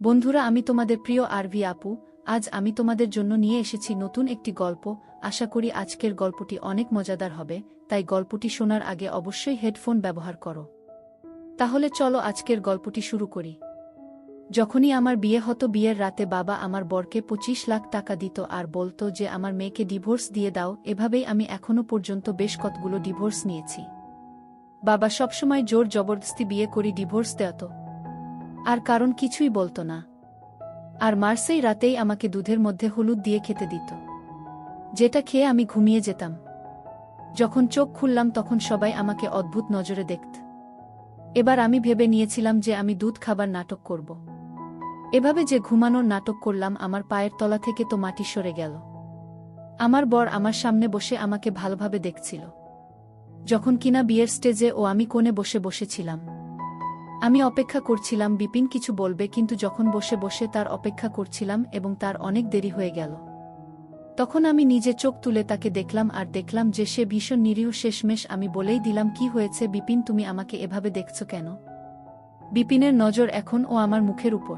বন্ধুরা, আমি তোমাদের প্রিয় আরভি আপু। আজ আমি তোমাদের জন্য নিয়ে এসেছি নতুন একটি গল্প। আশা করি আজকের গল্পটি অনেক মজাদার হবে, তাই গল্পটি শোনার আগে অবশ্যই হেডফোন ব্যবহার করো। তাহলে চলো আজকের গল্পটি শুরু করি। যখনই আমার বিয়ে হতো, বিয়ের রাতে বাবা আমার বরকে 25 লাখ টাকা দিত আর বলতো যে আমার মেয়েকে ডিভোর্স দিয়ে দাও। এভাবেই আমি এখনো পর্যন্ত বেশ কতগুলো ডিভোর্স নিয়েছি। বাবা সবসময় জোর জবরদস্তি বিয়ে করি ডিভোর্স দেওয়াতো, আর কারণ কিছুই বলতো না। আর মার্সেই রাতেই আমাকে দুধের মধ্যে হলুদ দিয়ে খেতে দিত, যেটা খেয়ে আমি ঘুমিয়ে যেতাম। যখন চোখ খুললাম তখন সবাই আমাকে অদ্ভুত নজরে দেখত। এবার আমি ভেবে নিয়েছিলাম যে আমি দুধ খাবার নাটক করব। এভাবে যে ঘুমানোর নাটক করলাম, আমার পায়ের তলা থেকে তো মাটি সরে গেল। আমার বর আমার সামনে বসে আমাকে ভালোভাবে দেখছিল, যখন কিনা বিয়ের স্টেজে ও আমি কোণে বসে বসেছিলাম। আমি অপেক্ষা করছিলাম বিপিন কিছু বলবে, কিন্তু যখন বসে বসে তার অপেক্ষা করছিলাম এবং তার অনেক দেরি হয়ে গেল, তখন আমি নিজে চোখ তুলে তাকে দেখলাম আর দেখলাম যে সে ভীষণ নিরীহ। শেষমেশ আমি বলেই দিলাম, কি হয়েছে বিপিন, তুমি আমাকে এভাবে দেখছো কেন? বিপিনের নজর এখন ও আমার মুখের উপর।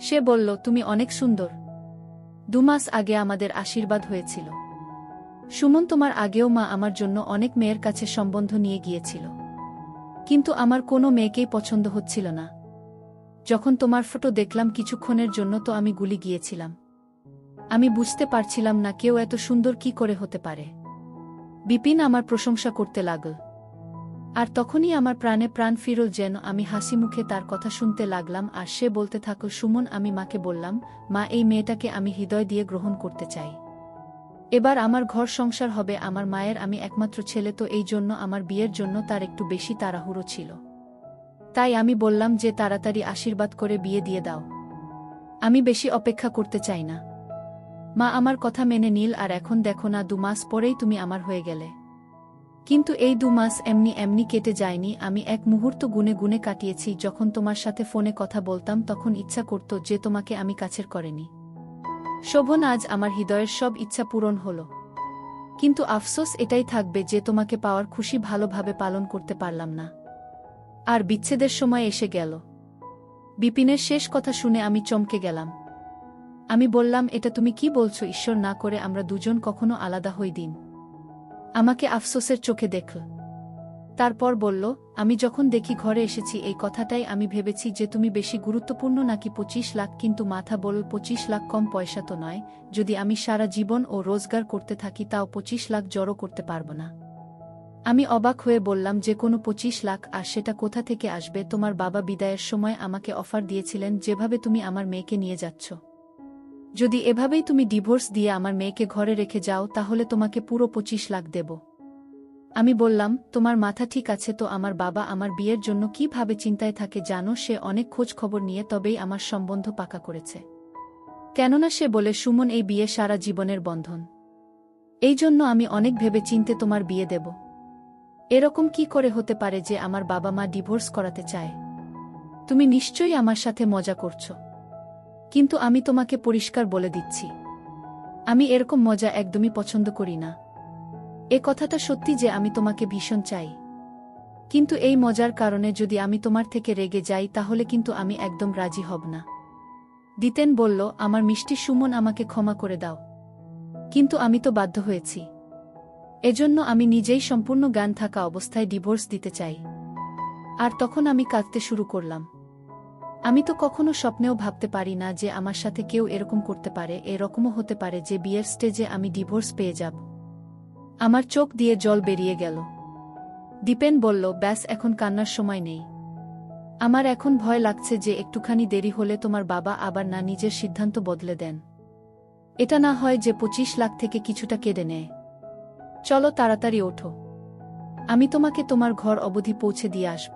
সে বলল, তুমি অনেক সুন্দর। 2 মাস আগে আমাদের আশীর্বাদ হয়েছিল। সুমন, তোমার আগেও মা আমার জন্য অনেক মেয়ের কাছে সম্বন্ধ নিয়ে গিয়েছিল, কিন্তু আমার কোনো মেয়েকেই পছন্দ হচ্ছিল না। যখন তোমার ফটো দেখলাম কিছুক্ষণের জন্য, তো আমি গুলি গিয়েছিলাম। আমি বুঝতে পারছিলাম না কেউ এত সুন্দর কি করে হতে পারে। বিপিন আমার প্রশংসা করতে লাগল, আর তখনই আমার প্রাণে প্রাণ ফিরল। যেন আমি হাসি মুখে তার কথা শুনতে লাগলাম, আর সে বলতে থাকল, সুমন, আমি মাকে বললাম, মা, এই মেয়েটাকে আমি হৃদয় দিয়ে গ্রহণ করতে চাই। এবার আমার ঘর সংসার হবে। আমার মায়ের আমি একমাত্র ছেলে, তো এই জন্য আমার বিয়ের জন্য তার একটু বেশি তাড়াহুড়ো ছিল। তাই আমি বললাম যে তাড়াতাড়ি আশীর্বাদ করে বিয়ে দিয়ে দাও, আমি বেশি অপেক্ষা করতে চাই না। মা আমার কথা মেনে নিল, আর এখন দেখো না, 2 মাস পরেই তুমি আমার হয়ে গেলে। কিন্তু এই 2 মাস এমনি এমনি কেটে যায়নি। আমি এক মুহূর্ত গুনে গুনে কাটিয়েছি। যখন তোমার সাথে ফোনে কথা বলতাম তখন ইচ্ছা করত যে তোমাকে আমি কাছের করে নিই। শোভন, আজ আমার হৃদয়ের সব ইচ্ছা পূরণ হলো, কিন্তু আফসোস এটাই থাকবে যে তোমাকে পাওয়ার খুশি ভালোভাবে পালন করতে পারলাম না। আর বিচ্ছেদের সময় এসে গেল। বিপিনের শেষ কথা শুনে আমি চমকে গেলাম। আমি বললাম, এটা তুমি কি বলছো? ঈশ্বর না করে আমরা দুজন কখনো আলাদা হই দিন। আমাকে আফসোসের চোখে দেখল। তারপর বলল, আমি যখন দেখি ঘরে এসেছি, এই কথাটাই আমি ভেবেছি যে তুমি বেশি গুরুত্বপূর্ণ নাকি 25 লাখ। কিন্তু মাথা বলল, 25 লাখ কম পয়সা তো নয়। যদি আমি সারা জীবন ও রোজগার করতে থাকি, তাও 25 লাখ জড়ো করতে পারব না। আমি অবাক হয়ে বললাম, যে কোনো 25 লাখ? আর সেটা কোথা থেকে আসবে? তোমার বাবা বিদায়ের সময় আমাকে অফার দিয়েছিলেন, যেভাবে তুমি আমার মেয়েকে নিয়ে যাচ্ছ, যদি এভাবেই তুমি ডিভোর্স দিয়ে আমার মেয়েকে ঘরে রেখে যাও, তাহলে তোমাকে পুরো 25 লাখ দেব। আমি বললাম, তোমার মাথা ঠিক আছে তো? আমার বাবা আমার বিয়ের জন্য কিভাবে চিন্তায় থাকে জানো? সে অনেক খোঁজ খবর নিয়ে তবেই আমার সম্বন্ধ পাকা করেছে। কেননা সে বলে, সুমন, এই বিয়ে সারা জীবনের বন্ধন। এই জন্য আমি অনেক ভেবে চিনতে তোমার বিয়ে দেব। এরকম কি করে হতে পারে যে আমার বাবা মা ডিভোর্স করাতে চায়? তুমি নিশ্চয়ই আমার সাথে মজা করছো। কিন্তু আমি তোমাকে পরিষ্কার বলে দিচ্ছি, আমি এরকম মজা একদমই পছন্দ করি না। এ কথাটা সত্যি যে আমি তোমাকে ভীষণ চাই, কিন্তু এই মজার কারণে যদি আমি তোমার থেকে রেগে যাই, তাহলে কিন্তু আমি একদম রাজি হব না। দিতেন বলল, আমার মিষ্টি সুমন, আমাকে ক্ষমা করে দাও, কিন্তু আমি তো বাধ্য হয়েছি। এজন্য আমি নিজেই সম্পূর্ণ জ্ঞান থাকা অবস্থায় ডিভোর্স দিতে চাই। আর তখন আমি কাঁদতে শুরু করলাম। আমি তো কখনো স্বপ্নেও ভাবতে পারি না যে আমার সাথে কেউ এরকম করতে পারে। এরকমও হতে পারে যে বিয়ের স্টেজে আমি ডিভোর্স পেয়ে যাব। আমার চোখ দিয়ে জল বেরিয়ে গেল। দীপেন বলল, ব্যাস, এখন কান্নার সময় নেই। আমার এখন ভয় লাগছে যে একটুখানি দেরি হলে তোমার বাবা আবার না নিজের সিদ্ধান্ত বদলে দেন। এটা না হয় যে 25 লাখ থেকে কিছুটা কেড়ে নেয়। চলো তাড়াতাড়ি ওঠো, আমি তোমাকে তোমার ঘর অবধি পৌঁছে দিয়ে আসব।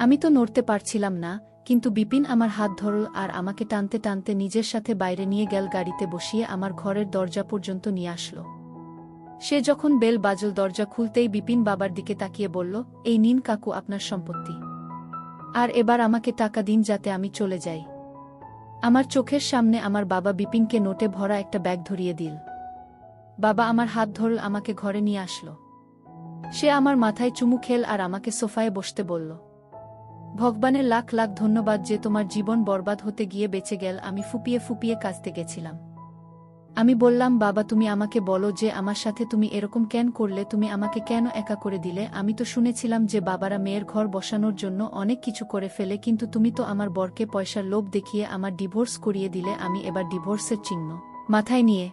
আমি তো নড়তে পারছিলাম না, কিন্তু বিপিন আমার হাত ধরল আর আমাকে টানতে টানতে নিজের সাথে বাইরে নিয়ে গেল। গাড়িতে বসিয়ে আমার ঘরের দরজা পর্যন্ত নিয়ে আসলো। সে যখন বেল বাজল, দরজা খুলতেই বিপিন বাবার দিকে তাকিয়ে বলল, এই নিন কাকু আপনার সম্পত্তি। আর এবার আমাকে টাকা দিন যাতে আমি চলে যাই। আমার চোখের সামনে আমার বাবা বিপিনকে নোটে ভরা একটা ব্যাগ ধরিয়ে দিল। বাবা আমার হাত ধরল, আমাকে ঘরে নিয়ে আসলো। সে আমার মাথায় চুমু খেল আর আমাকে সোফায় বসতে বলল। ভগবানের লাখ লাখ ধন্যবাদ যে তোমার জীবন বরবাদ হতে গিয়ে বেঁচে গেল। আমি ফুপিয়ে ফুপিয়ে কাঁদতে গেছিলাম। আমি বললাম, বাবা তুমি আমাকে বলো যে আমার সাথে তুমি এরকম কেন করলে, তুমি আমাকে কেন একা করে দিলে? আমি তো শুনেছিলাম যে বাবারা মেয়ের ঘর বসানোর জন্য অনেক কিছু করে ফেলে, কিন্তু তুমি তো আমার বরকে পয়সার লোভ দেখিয়ে আমার ডিভোর্স করিয়ে দিলে। আমি এবার ডিভোর্সের চিহ্ন মাথায় নিয়ে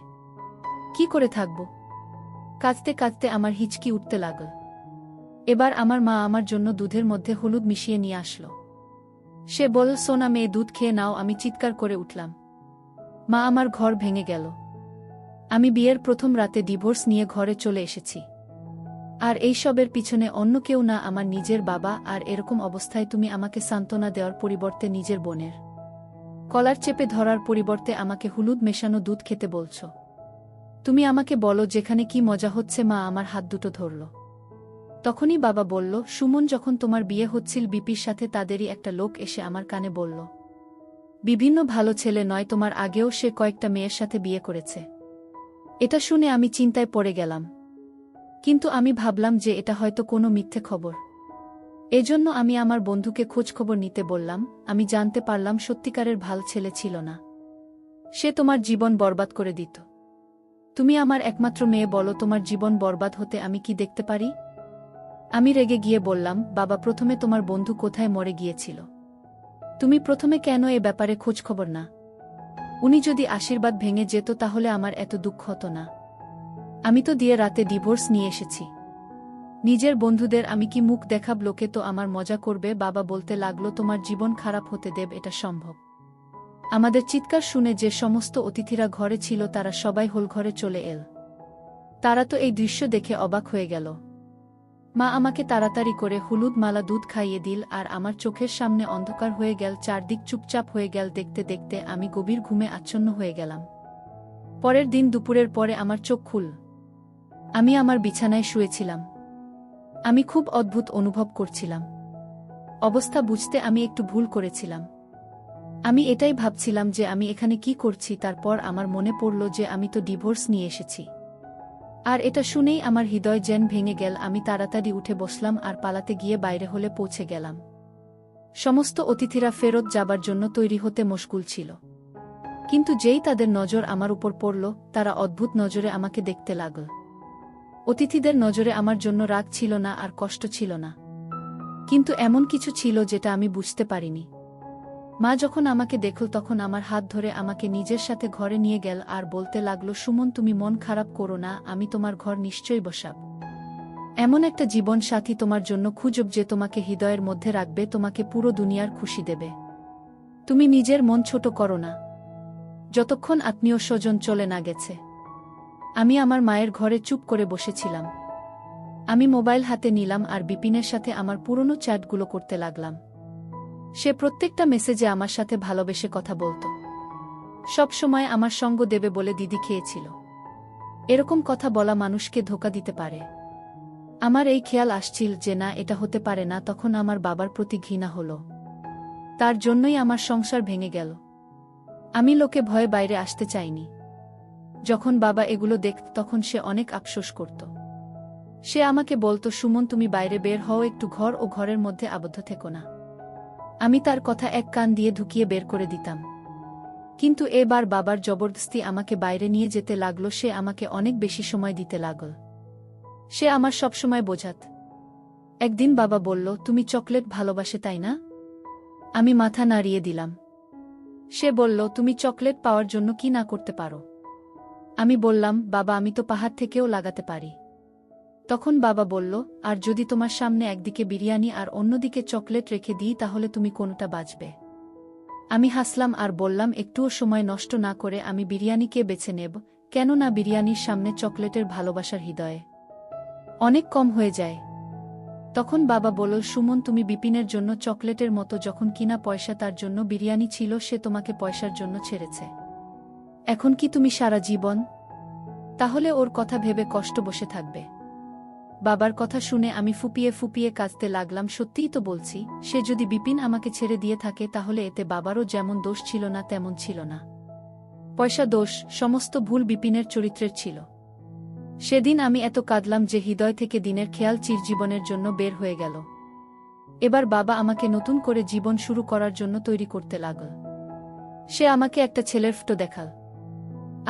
কি করে থাকব? কাঁদতে কাঁদতে আমার হিচকি উঠতে লাগল। এবার আমার মা আমার জন্য দুধের মধ্যে হলুদ মিশিয়ে নিয়ে আসলো। সে বলল, সোনা মেয়ে দুধ খেয়ে নাও। আমি চিৎকার করে উঠলাম। মা, আমার ঘর ভেঙে গেল। আমি বিয়ের প্রথম রাতে ডিভোর্স নিয়ে ঘরে চলে এসেছি। আর এইসবের পিছনে অন্য কেউ না, আমার নিজের বাবা। আর এরকম অবস্থায় তুমি আমাকে সান্ত্বনা দেওয়ার পরিবর্তে নিজের বোনের কলার চেপে ধরার পরিবর্তে আমাকে হলুদ মেশানো দুধ খেতে বলছ। তুমি আমাকে বলো যেখানে কি মজা হচ্ছে। মা আমার হাত দুটো ধরল। তখনই বাবা বলল, সুমন, যখন তোমার বিয়ে হচ্ছিল বিপির সাথে, তাদেরই একটা লোক এসে আমার কানে বলল, বিভিন্ন ভালো ছেলে নয়, তোমার আগেও সে কয়েকটা মেয়ের সাথে বিয়ে করেছে। এটা শুনে আমি চিন্তায় পড়ে গেলাম, কিন্তু আমি ভাবলাম যে এটা হয়তো কোনো মিথ্যে খবর। এজন্য আমি আমার বন্ধুকে খোঁজখবর নিতে বললাম। আমি জানতে পারলাম সত্যিকারের ভাল ছেলে ছিল না, সে তোমার জীবন বরবাদ করে দিত। তুমি আমার একমাত্র মেয়ে, বলো তোমার জীবন বরবাদ হতে আমি কি দেখতে পারি? আমি রেগে গিয়ে বললাম, বাবা, প্রথমে তোমার বন্ধু কোথায় মরে গিয়েছিল? তুমি প্রথমে কেন এ ব্যাপারে খোঁজখবর না? উনি যদি আশীর্বাদ ভেঙে যেত তাহলে আমার এত দুঃখ হতো না। আমি তো দিয়ে রাতে ডিভোর্স নিয়ে এসেছি। নিজের বন্ধুদের আমি কি মুখ দেখাব? লোকে তো আমার মজা করবে। বাবা বলতে লাগলো, তোমার জীবন খারাপ হতে দেব এটা সম্ভব? আমাদের চিৎকার শুনে যে সমস্ত অতিথিরা ঘরে ছিল তারা সবাই হোলঘরে চলে এল। তারা তো এই দৃশ্য দেখে অবাক হয়ে গেল। মা আমাকে তাড়াতাড়ি করে হলুদ মালা দুধ খাইয়ে দিল, আর আমার চোখের সামনে অন্ধকার হয়ে গেল, চারদিক চুপচাপ হয়ে গেল। দেখতে দেখতে আমি গভীর ঘুমে আচ্ছন্ন হয়ে গেলাম। পরের দিন দুপুরের পরে আমার চোখ খুল। আমি আমার বিছানায় শুয়েছিলাম। আমি খুব অদ্ভুত অনুভব করছিলাম। অবস্থা বুঝতে আমি একটু ভুল করেছিলাম। আমি এটাই ভাবছিলাম যে আমি এখানে কি করছি। তারপর আমার মনে পড়ল যে আমি তো ডিভোর্স নিয়ে এসেছি। আর এটা শুনেই আমার হৃদয় যেন ভেঙে গেল। আমি তাড়াতাড়ি উঠে বসলাম আর পালাতে গিয়ে বাইরে হলে পৌঁছে গেলাম। সমস্ত অতিথিরা ফেরত যাবার জন্য তৈরি হতে মশগুল ছিল, কিন্তু যেই তাদের নজর আমার উপর পড়ল, তারা অদ্ভুত নজরে আমাকে দেখতে লাগল। অতিথিদের নজরে আমার জন্য রাগ ছিল না আর কষ্ট ছিল না, কিন্তু এমন কিছু ছিল যেটা আমি বুঝতে পারিনি। মা যখন আমাকে দেখল তখন আমার হাত ধরে আমাকে নিজের সাথে ঘরে নিয়ে গেল আর বলতে লাগলো, সুমন, তুমি মন খারাপ করো না, আমি তোমার ঘর নিশ্চয়ই বসাব। এমন একটা জীবন সাথী তোমার জন্য খুঁজব যে তোমাকে হৃদয়ের মধ্যে রাখবে, তোমাকে পুরো দুনিয়ার খুশি দেবে। তুমি নিজের মন ছোট করো না, যতক্ষণ আত্মীয় স্বজন চলে না গেছে। আমি আমার মায়ের ঘরে চুপ করে বসেছিলাম। আমি মোবাইল হাতে নিলাম আর বিপিনের সাথে আমার পুরনো চ্যাটগুলো করতে লাগলাম। সে প্রত্যেকটা মেসেজে আমার সাথে ভালোবেসে কথা বলত। সব সময় আমার সঙ্গ দেবে বলে দিদি খেয়েছিল। এরকম কথা বলা মানুষকে ধোঁকা দিতে পারে। আমার এই খেয়াল আসছিল যে না, এটা হতে পারে না। তখন আমার বাবার প্রতি ঘৃণা হলো। তার জন্যই আমার সংসার ভেঙে গেল। আমি লোকে ভয়ে বাইরে আসতে চাইনি। যখন বাবা এগুলো দেখত তখন সে অনেক আফসোস করত। সে আমাকে বলতো, সুমন, তুমি বাইরে বের হও, একটু ঘর ও ঘরের মধ্যে আবদ্ধ থেকো না। আমি তার কথা এক কান দিয়ে ঢুকিয়ে বের করে দিতাম। কিন্তু এবার বাবার জবরদস্তি আমাকে বাইরে নিয়ে যেতে লাগলো। সে আমাকে অনেক বেশি সময় দিতে লাগল। সে আমার সবসময় বোঝাত। একদিন বাবা বলল, তুমি চকলেট ভালোবাসে তাই না? আমি মাথা নাড়িয়ে দিলাম। সে বলল, তুমি চকলেট পাওয়ার জন্য কি না করতে পারো? আমি বললাম, বাবা, আমি তো পাহাড় থেকেও লাগাতে পারি। তখন বাবা বলল, আর যদি তোমার সামনে একদিকে বিরিয়ানি আর অন্যদিকে চকলেট রেখে দিই তাহলে তুমি কোনটা বাছবে? আমি হাসলাম আর বললাম, একটুও সময় নষ্ট না করে আমি বিরিয়ানিকে বেছে নেব, কেননা বিরিয়ানির সামনে চকলেটের ভালোবাসার হৃদয়ে অনেক কম হয়ে যায়। তখন বাবা বলল, সুমন, তুমি বিপিনের জন্য চকলেটের মতো, যখন কিনা পয়সা তার জন্য বিরিয়ানি ছিল, সে তোমাকে পয়সার জন্য ছেড়েছে। এখন কি তুমি সারা জীবন তাহলে ওর কথা ভেবে কষ্ট বসে থাকবে? বাবার কথা শুনে আমি ফুপিয়ে ফুপিয়ে কাঁদতে লাগলাম। সত্যিই তো বলছি, সে যদি বিপিন আমাকে ছেড়ে দিয়ে থাকে তাহলে এতে বাবারও যেমন দোষ ছিল না তেমন ছিল না। পয়সা দোষ, সমস্ত ভুল বিপিনের চরিত্রের ছিল। সেদিন আমি এত কাঁদলাম যে হৃদয় থেকে দিনের খেয়াল চিরজীবনের জন্য বের হয়ে গেল। এবার বাবা আমাকে নতুন করে জীবন শুরু করার জন্য তৈরি করতে লাগল। সে আমাকে একটা ছেলের ফটো দেখাল,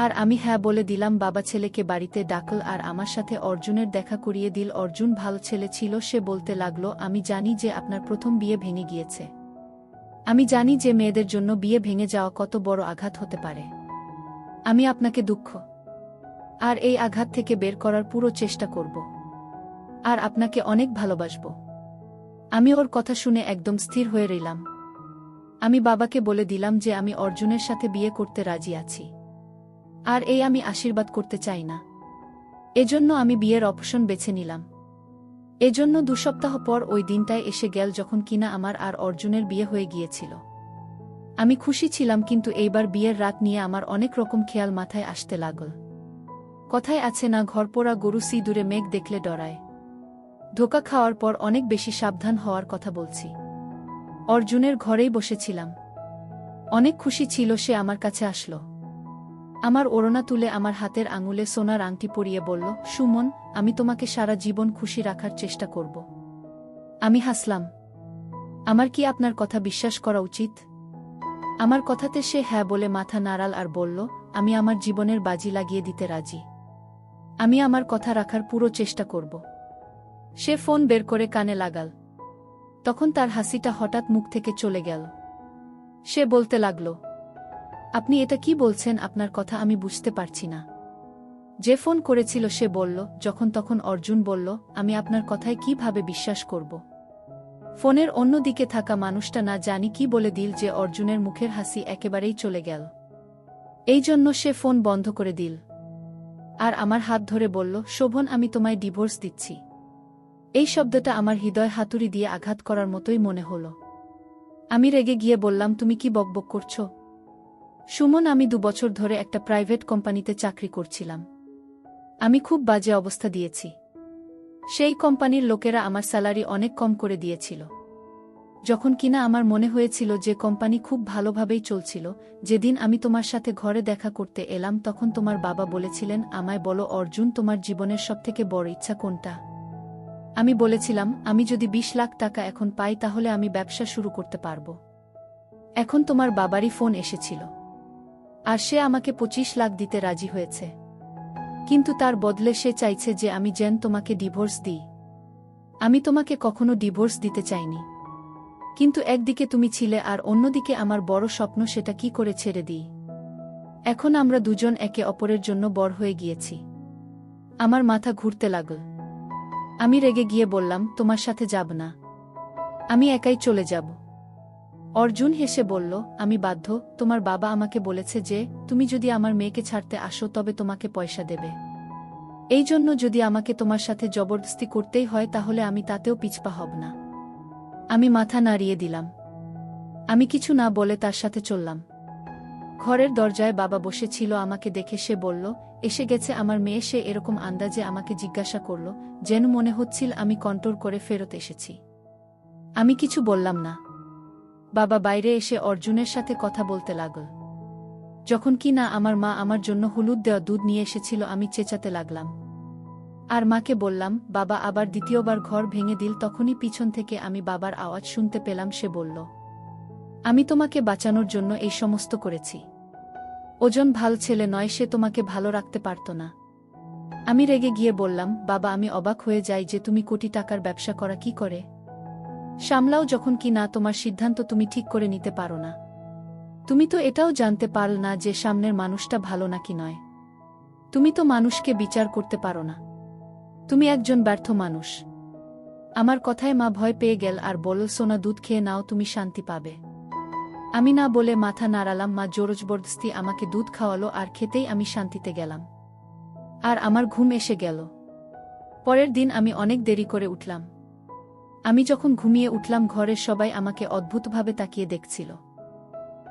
আর আমি হ্যাঁ বলে দিলাম। বাবা ছেলেকে বাড়িতে ডাকল আর আমার সাথে অর্জুনের দেখা করিয়ে দিল। অর্জুন ভালো ছেলে ছিল। সে বলতে লাগলো, আমি জানি যে আপনার প্রথম বিয়ে ভেঙে গিয়েছে। আমি জানি যে মেয়েদের জন্য বিয়ে ভেঙে যাওয়া কত বড় আঘাত হতে পারে। আমি আপনাকে দুঃখ আর এই আঘাত থেকে বের করার পুরো চেষ্টা করব, আর আপনাকে অনেক ভালোবাসব। আমি ওর কথা শুনে একদম স্থির হয়ে রইলাম। আমি বাবাকে বলে দিলাম যে আমি অর্জুনের সাথে বিয়ে করতে রাজি আছি, আর এই আমি আশীর্বাদ করতে চাই না। এজন্য আমি বিয়ের অপশন বেছে নিলাম। এজন্য 2 সপ্তাহ পর ওই দিনটায় এসে গেল যখন কিনা আমার আর অর্জুনের বিয়ে হয়ে গিয়েছিল। আমি খুশি ছিলাম, কিন্তু এইবার বিয়ের রাত নিয়ে আমার অনেক রকম খেয়াল মাথায় আসতে লাগল। কথায় আছে না, ঘরপোড়া গরু সিঁদুরে মেঘ দেখলে ডরায়। ধোঁকা খাওয়ার পর অনেক বেশি সাবধান হওয়ার কথা বলছি। অর্জুনের ঘরেই বসেছিলাম। অনেক খুশি ছিল। সে আমার কাছে আসলো। আমার ওড়না তুলে আমার হাতের আঙুলে সোনার আংটি পরিয়ে বলল, সুমন, আমি তোমাকে সারা জীবন খুশি রাখার চেষ্টা করব। আমি হাসলাম। আমার কি আপনার কথা বিশ্বাস করা উচিত? আমার কথাতে সে হ্যাঁ বলে মাথা নাড়াল আর বলল, আমি আমার জীবনের বাজি লাগিয়ে দিতে রাজি। আমি আমার কথা রাখার পুরো চেষ্টা করব। সে ফোন বের করে কানে লাগাল। তখন তার হাসিটা হঠাৎ মুখ থেকে চলে গেল। সে বলতে লাগল, আপনি এটা কি বলছেন? আপনার কথা আমি বুঝতে পারছি না। যে ফোন করেছিল সে বলল। যখন তখন অর্জুন বলল, আমি আপনার কথায় কিভাবে বিশ্বাস করব? ফোনের অন্য দিকে থাকা মানুষটা না জানি কি বলে দিল যে অর্জুনের মুখের হাসি একেবারেই চলে গেল। এই জন্য সে ফোন বন্ধ করে দিল আর আমার হাত ধরে বলল, শোভন, আমি তোমায় ডিভোর্স দিচ্ছি। এই শব্দটা আমার হৃদয় হাতুড়ি দিয়ে আঘাত করার মতোই মনে হল। আমি রেগে গিয়ে বললাম, তুমি কি বকবক করছো? সুমন, আমি 2 বছর ধরে একটা প্রাইভেট কোম্পানিতে চাকরি করছিলাম। আমি খুব বাজে অবস্থা দিয়েছি। সেই কোম্পানির লোকেরা আমার স্যালারি অনেক কম করে দিয়েছিল। যখন কিনা আমার মনে হয়েছিল যে কোম্পানি খুব ভালোভাবেই চলছিল, যেদিন আমি তোমার সাথে ঘরে দেখা করতে এলাম তখন তোমার বাবা বলেছিলেন, আমায় বলো অর্জুন, তোমার জীবনের সবথেকে বড় ইচ্ছা কোনটা? আমি বলেছিলাম, আমি যদি 20 লাখ টাকা এখন পাই তাহলে আমি ব্যবসা শুরু করতে পারব। এখন তোমার বাবারই ফোন এসেছিল, আর সে আমাকে 25 লাখ দিতে রাজি হয়েছে। কিন্তু তার বদলে সে চাইছে যে আমি যেন তোমাকে ডিভোর্স দিই। আমি তোমাকে কখনো ডিভোর্স দিতে চাইনি, কিন্তু একদিকে তুমি ছিলে আর অন্যদিকে আমার বড় স্বপ্ন, সেটা কি করে ছেড়ে দিই? এখন আমরা দুজন একে অপরের জন্য বড় হয়ে গিয়েছি। আমার মাথা ঘুরতে লাগল। আমি রেগে গিয়ে বললাম, তোমার সাথে যাব না, আমি একাই চলে যাব। অর্জুন হেসে বলল, আমি বাধ্য। তোমার বাবা আমাকে বলেছে যে তুমি যদি আমার মেয়েকে ছাড়তে আসো তবে তোমাকে পয়সা দেবে। এই জন্য যদি আমাকে তোমার সাথে জবরদস্তি করতেই হয় তাহলে আমি তাতেও পিছপা হব না। আমি মাথা নাড়িয়ে দিলাম। আমি কিছু না বলে তার সাথে চললাম। ঘরের দরজায় বাবা বসেছিল। আমাকে দেখে সে বলল, এসে গেছে আমার মেয়ে। সে এরকম আন্দাজে আমাকে জিজ্ঞাসা করল যেন মনে হচ্ছিল আমি কন্ট্রোল করে ফেরত এসেছি। আমি কিছু বললাম না। বাবা বাইরে এসে অর্জুনের সাথে কথা বলতে লাগল। যখন কি না আমার মা আমার জন্য হলুদ দেওয়া দুধ নিয়ে এসেছিল, আমি চেঁচাতে লাগলাম আর মাকে বললাম, বাবা আবার দ্বিতীয়বার ঘর ভেঙে দিল। তখনই পিছন থেকে আমি বাবার আওয়াজ শুনতে পেলাম। সে বলল, আমি তোমাকে বাঁচানোর জন্য এই সমস্ত করেছি। ওজন ভালো ছেলে নয়, সে তোমাকে ভালো রাখতে পারত না। আমি রেগে গিয়ে বললাম, বাবা, আমি অবাক হয়ে যাই যে তুমি কোটি টাকার ব্যবসা করা কি করে সামলাও যখন কি না তোমার সিদ্ধান্ত তুমি ঠিক করে নিতে পারো না। তুমি তো এটাও জানতে পারো না যে সামনের মানুষটা ভালো নাকি নয়। তুমি তো মানুষকে বিচার করতে পারো না। তুমি একজন ব্যর্থ মানুষ। আমার কথায় মা ভয় পেয়ে গেল আর বলল, সোনা, দুধ খেয়ে নাও, তুমি শান্তি পাবে। আমি না বলে মাথা নাড়ালাম। মা জোরজবরদস্তি আমাকে দুধ খাওয়ালো আর খেতেই আমি শান্তিতে গেলাম আর আমার ঘুম এসে গেল। পরের দিন আমি অনেক দেরি করে উঠলাম। আমি যখন ঘুমিয়ে উঠলাম ঘরের সবাই আমাকে অদ্ভুতভাবে তাকিয়ে দেখছিল।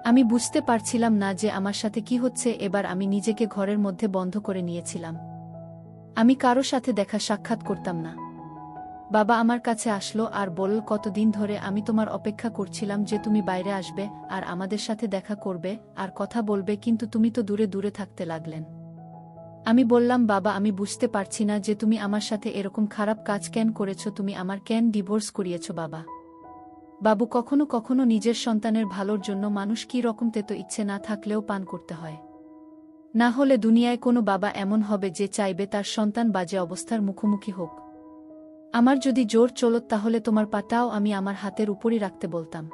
আমি বুঝতে পারছিলাম না যে আমার সাথে কি হচ্ছে। এবার আমি নিজেকে ঘরের মধ্যে বন্ধ করে নিয়েছিলাম। আমি কারো সাথে দেখা সাক্ষাৎ করতাম না। বাবা আমার কাছে আসলো আর বলল, কতদিন ধরে আমি তোমার অপেক্ষা করছিলাম যে তুমি বাইরে আসবে আর আমাদের সাথে দেখা করবে আর কথা বলবে, কিন্তু তুমি তো দূরে দূরে থাকতে লাগলেন। আমি বললাম, বাবা, আমি বুঝতে পারছি না যে তুমি আমার সাথে এরকম খারাপ কাজ কেন করেছো। তুমি আমার কেন ডিভোর্স করিয়েছো বাবা? বাবু, কখনো কখনো নিজের সন্তানের ভালোর জন্য মানুষ কী রকম তেতো ইচ্ছে না থাকলেও পান করতে হয়। না হলে দুনিয়ায় কোনো বাবা এমন হবে যে চাইবে তার সন্তান বাজে অবস্থার মুখোমুখি হোক। আমার যদি জোর চলত তাহলে তোমার পাটাও আমি আমার হাতের উপরই রাখতে বলতাম।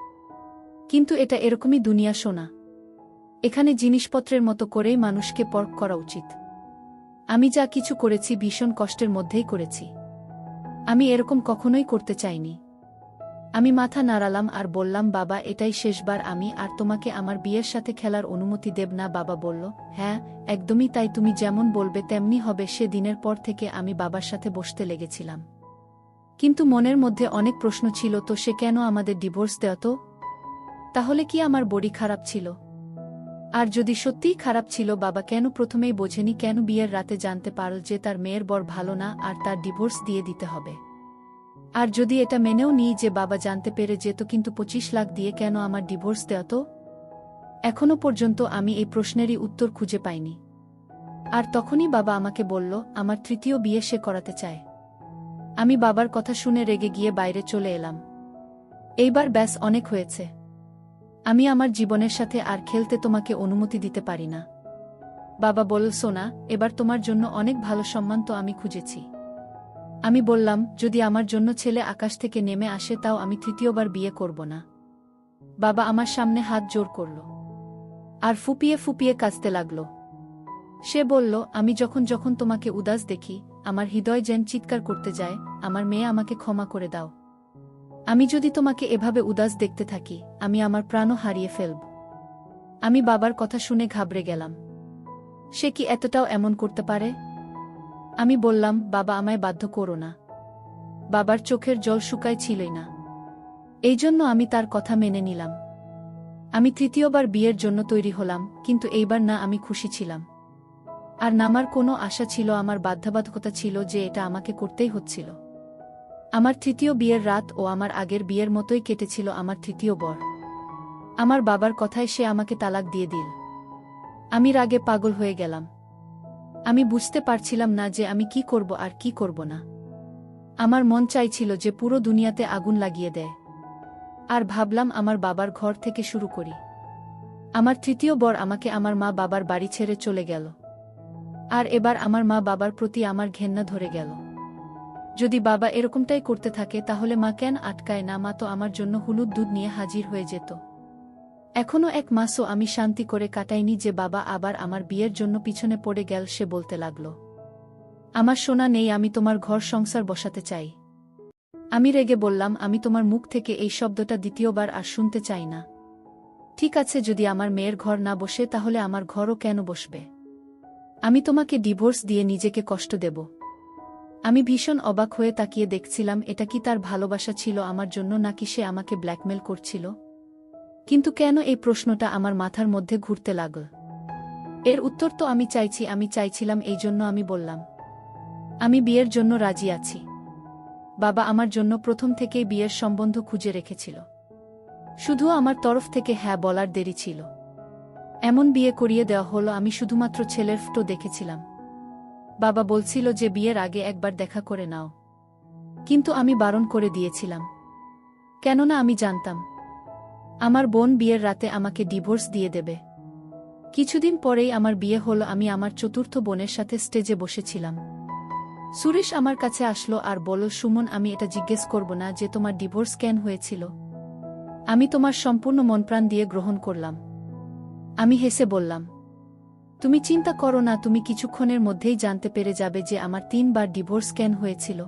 কিন্তু এটা এরকমই দুনিয়া সোনা। এখানে জিনিসপত্রের মতো করেই মানুষকে পরখ করা উচিত। আমি যা কিছু করেছি ভীষণ কষ্টের মধ্যেই করেছি। আমি এরকম কখনোই করতে চাইনি। আমি মাথা নাড়ালাম আর বললাম, বাবা, এটাই শেষবার আমি আর তোমাকে আমার বিয়ের সাথে খেলার অনুমতি দেব না। বাবা বলল, হ্যাঁ, একদমই তাই, তুমি যেমন বলবে তেমনি হবে। সে দিনের পর থেকে আমি বাবার সাথে বসতে লেগেছিলাম। কিন্তু মনের মধ্যে অনেক প্রশ্ন ছিল, তো সে কেন আমাদের ডিভোর্স দেওয়াতো? তাহলে কি আমার বডি খারাপ ছিল? আর যদি সত্যিই খারাপ ছিল, বাবা কেন প্রথমেই বোঝেনি? কেন বিয়ের রাতে জানতে পারল যে তার মেয়ের বর ভালো না আর তার ডিভোর্স দিয়ে দিতে হবে? আর যদি এটা মেনেও নিই যে বাবা জানতে পেরে যেত, কিন্তু 25 লাখ দিয়ে কেন আমার ডিভোর্স দেওয়াতো? এখনো পর্যন্ত আমি এই প্রশ্নেরই উত্তর খুঁজে পাইনি। আর তখনই বাবা আমাকে বলল, আমার তৃতীয় বিয়ে সে করাতে চায়। আমি বাবার কথা শুনে রেগে গিয়ে বাইরে চলে এলাম। এইবার ব্যাস, অনেক হয়েছে। আমি আমার জীবনের সাথে আর খেলতে তোমাকে অনুমতি দিতে পারি না। বাবা বলল, সোনা, এবার তোমার জন্য অনেক ভালো সম্মান তো আমি খুঁজেছি। আমি বললাম, যদি আমার জন্য ছেলে আকাশ থেকে নেমে আসে তাও আমি তৃতীয়বার বিয়ে করব না। বাবা আমার সামনে হাত জোর করল আর ফুপিয়ে ফুপিয়ে কাঁদতে লাগল। সে বলল, আমি যখন যখন তোমাকে উদাস দেখি আমার হৃদয় যেন চিৎকার করতে যায়, আমার মেয়ে, আমাকে ক্ষমা করে দাও। আমি যদি তোমাকে এভাবে উদাস দেখতে থাকি আমি আমার প্রাণও হারিয়ে ফেলব। আমি বাবার কথা শুনে ঘাবড়ে গেলাম। সে কি এতটাও এমন করতে পারে? আমি বললাম, বাবা, আমায় বাধ্য করো না। বাবার চোখের জল শুকায় ছিলই না। এই জন্য আমি তার কথা মেনে নিলাম। আমি তৃতীয়বার বিয়ের জন্য তৈরি হলাম, কিন্তু এইবার না আমি খুশি ছিলাম আর না আমার কোনো আশা ছিল। আমার বাধ্যবাধকতা ছিল যে এটা আমাকে করতেই হচ্ছিল। আমার তৃতীয় বিয়ের রাত ও আমার আগের বিয়ের মতোই কেটেছিল। আমার তৃতীয় বর, আমার বাবার কথায় সে আমাকে তালাক দিয়ে দিল। আমি রাগে পাগল হয়ে গেলাম। আমি বুঝতে পারছিলাম না যে আমি কি করব আর কি করব না। আমার মন চাইছিল যে পুরো দুনিয়াতে আগুন লাগিয়ে দেয়। আর ভাবলাম আমার বাবার ঘর থেকে শুরু করি। আমার তৃতীয় বর আমাকে আমার মা বাবার বাড়ি ছেড়ে চলে গেল। আর এবার আমার মা বাবার প্রতি আমার ঘেন্না ধরে গেল। যদি বাবা এরকমটাই করতে থাকে তাহলে মা কেন আটকায় না? মা তো আমার জন্য হলুদ দুধ নিয়ে হাজির হয়ে যেত। এখনো 1 মাসও আমি শান্তি করে কাটাইনি যে বাবা আবার আমার বিয়ের জন্য পিছনে পড়ে গেল। সে বলতে লাগল, আমার সোনা নেই, আমি তোমার ঘর সংসার বসাতে চাই। আমি রেগে বললাম, আমি তোমার মুখ থেকে এই শব্দটা দ্বিতীয়বার আর শুনতে চাই না। ঠিক আছে, যদি আমার মেয়ের ঘর না বসে তাহলে আমার ঘরও কেন বসবে? আমি তোমাকে ডিভোর্স দিয়ে নিজেকে কষ্ট দেব? আমি ভীষণ অবাক হয়ে তাকিয়ে দেখছিলাম, এটা কি তার ভালোবাসা ছিল আমার জন্য, নাকি সে আমাকে ব্ল্যাকমেল করছিল? কিন্তু কেন এই প্রশ্নটা আমার মাথার মধ্যে ঘুরতে লাগল? এর উত্তর তো আমি চাইছিলাম। এই জন্য আমি বললাম, আমি বিয়ের জন্য রাজি আছি। বাবা আমার জন্য প্রথম থেকেই বিয়ের সম্বন্ধ খুঁজে রেখেছিল। শুধু আমার তরফ থেকে হ্যাঁ বলার দেরি ছিল। এমন বিয়ে করিয়ে দেওয়া হলো, আমি শুধুমাত্র ছেলের ফটো দেখেছিলাম। বাবা বলছিল যে বিয়ের আগে একবার দেখা করে নাও, কিন্তু আমি বারণ করে দিয়েছিলাম। কেননা আমি জানতাম আমার বোন বিয়ের রাতে আমাকে ডিভোর্স দিয়ে দেবে। কিছুদিন পরেই আমার বিয়ে হলো। আমি আমার চতুর্থ বোনের সাথে স্টেজে বসেছিলাম। সুরেশ আমার কাছে আসলো আর বলল, সুমন, আমি এটা জিজ্ঞেস করব না যে তোমার ডিভোর্স কেন হয়েছিল। আমি তোমার সম্পূর্ণ মনপ্রাণ দিয়ে গ্রহণ করলাম। আমি হেসে বললাম, তুমি চিন্তা করো না, তুমি কিছুক্ষণের মধ্যেই জানতে পেরে যাবে যে আমার 3 বার ডিভোর্স কেন হয়েছিল।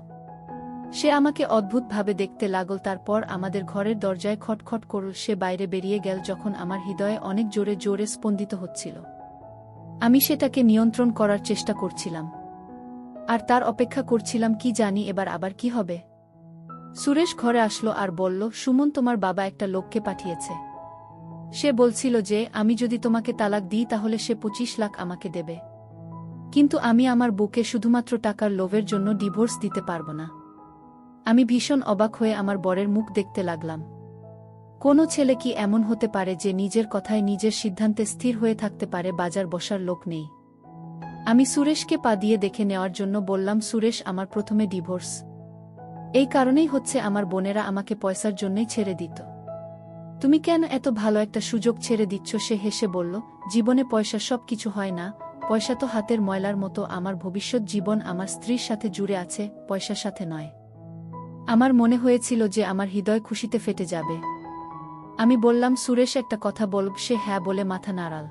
সে আমাকে অদ্ভুতভাবে দেখতে লাগল। তারপর আমাদের ঘরের দরজায় খটখট করল। সে বাইরে বেরিয়ে গেল যখন আমার হৃদয়ে অনেক জোরে জোরে স্পন্দিত হচ্ছিল। আমি সেটাকে নিয়ন্ত্রণ করার চেষ্টা করছিলাম আর তার অপেক্ষা করছিলাম, কি জানি এবার আবার কি হবে। সুরেশ ঘরে আসলো আর বলল, সুমন, তোমার বাবা একটা লোককে পাঠিয়েছে। সে বলছিল যে আমি যদি তোমাকে তালাক দিই তাহলে সে 25 লাখ আমাকে দেবে। কিন্তু আমি আমার বুকে শুধুমাত্র টাকার লোভের জন্য ডিভোর্স দিতে পারব না। আমি ভীষণ অবাক হয়ে আমার বরের মুখ দেখতে লাগলাম। কোনো ছেলে কি এমন হতে পারে যে নিজের কথায় নিজের সিদ্ধান্তে স্থির হয়ে থাকতে পারে? বাজার বসার লোক নেই। আমি সুরেশকে পা দিয়ে দেখে নেওয়ার জন্য বললাম, সুরেশ, আমার প্রথমে ডিভোর্স। এই কারণেই হচ্ছে আমার বোনেরা আমাকে পয়সার জন্যই ছেড়ে দিত। তুমি কেন এত ভালো একটা সুযোগ ছেড়ে দিচ্ছ? সে হেসে বলল, জীবনে পয়সা সব কিছু হয় না, পয়সা তো হাতের ময়লার মতো। আমার ভবিষ্যৎ জীবন আমার স্ত্রীর সাথে জুড়ে আছে, পয়সার সাথে নয়। আমার মনে হয়েছিল যে আমার হৃদয় খুশিতে ফেটে যাবে। আমি বললাম, সুরেশ একটা কথা বলব? সে হ্যাঁ বলে মাথা নাড়াল।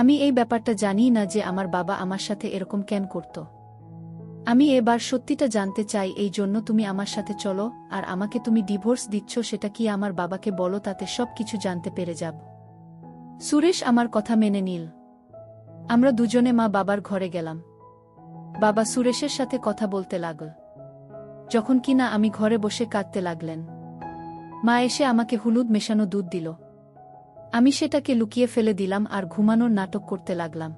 আমি এই ব্যাপারটা জানি না যে আমার বাবা আমার সাথে এরকম কেন করত। আমি এবার সত্যিটা জানতে চাই, এই জন্য তুমি আমার সাথে চলো। আর আমাকে তুমি ডিভোর্স দিচ্ছ সেটা কি আমার বাবাকে বলো, তাতে সব কিছু জানতে পেরে যাব। সুরেশ আমার কথা মেনে নিল। আমরা দুজনে মা বাবার ঘরে গেলাম। বাবা সুরেশের সাথে কথা বলতে লাগল। যখন কিনা আমি ঘরে বসে কাঁদতে লাগলেন, মা এসে আমাকে হলুদ মেশানো দুধ দিল। আমি সেটাকে লুকিয়ে ফেলে দিলাম আর ঘুমানোর নাটক করতে লাগলাম।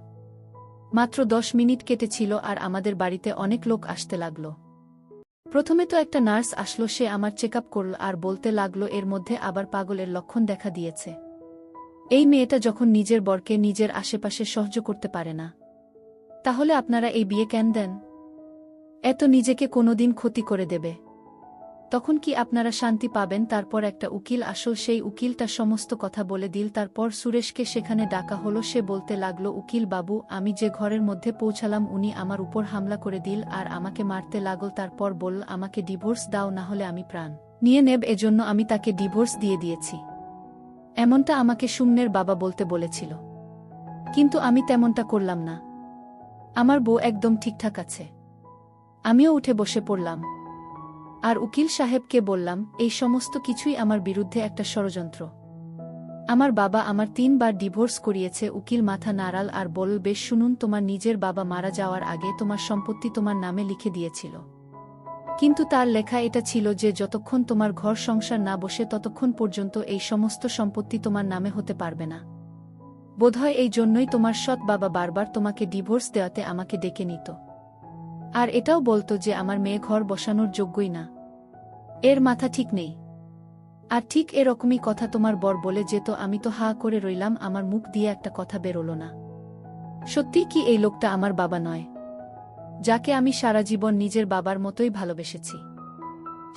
মাত্র 10 মিনিট কেটেছিল আর আমাদের বাড়িতে অনেক লোক আসতে লাগল। প্রথমে তো একটা নার্স আসলো, সে আমার চেক আপ করল আর বলতে লাগলো এর মধ্যে আবার পাগলের লক্ষণ দেখা দিয়েছে। এই মেয়েটা যখন নিজের বরকে নিজের আশেপাশে সহ্য করতে পারে না, তাহলে আপনারা এই বিয়ে কেন দেন? এত নিজেকে কোনোদিন ক্ষতি করে দেবে, তখন কি আপনারা শান্তি পাবেন? তারপর একটা উকিল আসল, সেই উকিলটা সমস্ত কথা বলে দিল। তারপর সুরেশকে সেখানে ডাকা হলো। সে বলতে লাগলো, উকিল বাবু, আমি যে ঘরের মধ্যে পৌঁছালাম উনি আমার উপর হামলা করে দিল আর আমাকে মারতে লাগল। তারপর বলল, আমাকে ডিভোর্স দাও, না হলে আমি প্রাণ নিয়ে নেব। এজন্য আমি তাকে ডিভোর্স দিয়ে দিয়েছি। এমনটা আমাকে সুমনের বাবা বলতে বলেছিল, কিন্তু আমি তেমনটা করলাম না। আমার বউ একদম ঠিকঠাক আছে। আমিও উঠে বসে পড়লাম আর উকিল সাহেবকে বললাম, এই সমস্ত কিছুই আমার বিরুদ্ধে একটা ষড়যন্ত্র। আমার বাবা আমার 3 বার ডিভোর্স করিয়েছে। উকিল মাথা নাড়াল আর বলল, বেশ শুনুন, তোমার নিজের বাবা মারা যাওয়ার আগে তোমার সম্পত্তি তোমার নামে লিখে দিয়েছিল, কিন্তু তার লেখা এটা ছিল যে যতক্ষণ তোমার ঘর সংসার না বসে ততক্ষণ পর্যন্ত এই সমস্ত সম্পত্তি তোমার নামে হতে পারবে না। বোধহয় এই জন্যই তোমার সৎ বাবা বারবার তোমাকে ডিভোর্স দেওয়াতে আমাকে ডেকে নিত, আর এটাও বলতো যে আমার মেয়ে ঘর বসানোর যোগ্যই না। এর মাথা ঠিক নেই। আর ঠিক এরকমই কথা তোমার বর বলে যেত। আমি তো হা করে রইলাম, আমার মুখ দিয়ে একটা কথা বেরোলো না। সত্যি কি এই লোকটা আমার বাবা নয়, যাকে আমি সারা জীবন নিজের বাবার মতোই ভালোবেসেছি?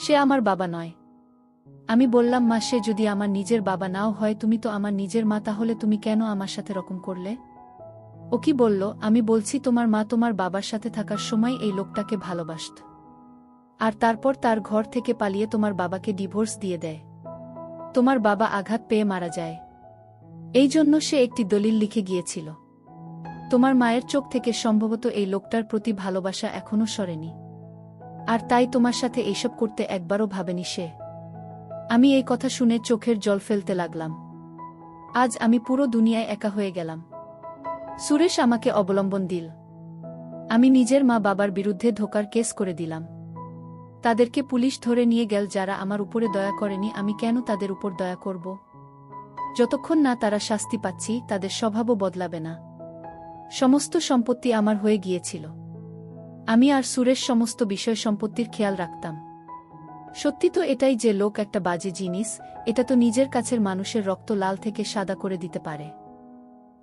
সে আমার বাবা নয়। আমি বললাম, মা, সে যদি আমার নিজের বাবা নাও হয়, তুমি তো আমার নিজের মা, তাহলে তুমি কেন আমার সাথে রকম করলে? ও কি বলল? আমি বলছি, তোমার মা তোমার বাবার সাথে থাকার সময় এই লোকটাকে ভালোবাসত, আর তারপর তার ঘর থেকে পালিয়ে তোমার বাবাকে ডিভোর্স দিয়ে দেয়। তোমার বাবা আঘাত পেয়ে মারা যায়, এই জন্য সে একটি দলিল লিখে গিয়েছিল। তোমার মায়ের চোখ থেকে সম্ভবত এই লোকটার প্রতি ভালোবাসা এখনো সরেনি, আর তাই তোমার সাথে এইসব করতে একবারও ভাবেনি সে। আমি এই কথা শুনে চোখের জল ফেলতে লাগলাম। আজ আমি পুরো দুনিয়ায় একা হয়ে গেলাম। সুরেশ আমাকে অবলম্বন দিল। আমি নিজের মা বাবার বিরুদ্ধে ধোঁকার কেস করে দিলাম। তাদেরকে পুলিশ ধরে নিয়ে গেল। যারা আমার উপরে দয়া করেনি, আমি কেন তাদের উপর দয়া করব? যতক্ষণ না তারা শাস্তি পাচ্ছি, তাদের স্বভাবও বদলাবে না। সমস্ত সম্পত্তি আমার হয়ে গিয়েছিল। আমি আর সুরেশ সমস্ত বিষয় সম্পত্তির খেয়াল রাখতাম। সত্যি তো এটাই যে লোক একটা বাজে জিনিস, এটা তো নিজের কাছের মানুষের রক্ত লাল থেকে সাদা করে দিতে পারে।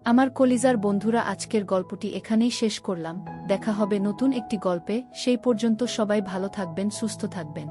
আমার কলিজার বন্ধুরা, আজকের গল্পটি এখানেই শেষ করলাম। দেখা হবে নতুন একটি গল্পে। সেই পর্যন্ত সবাই ভালো থাকবেন, সুস্থ থাকবেন।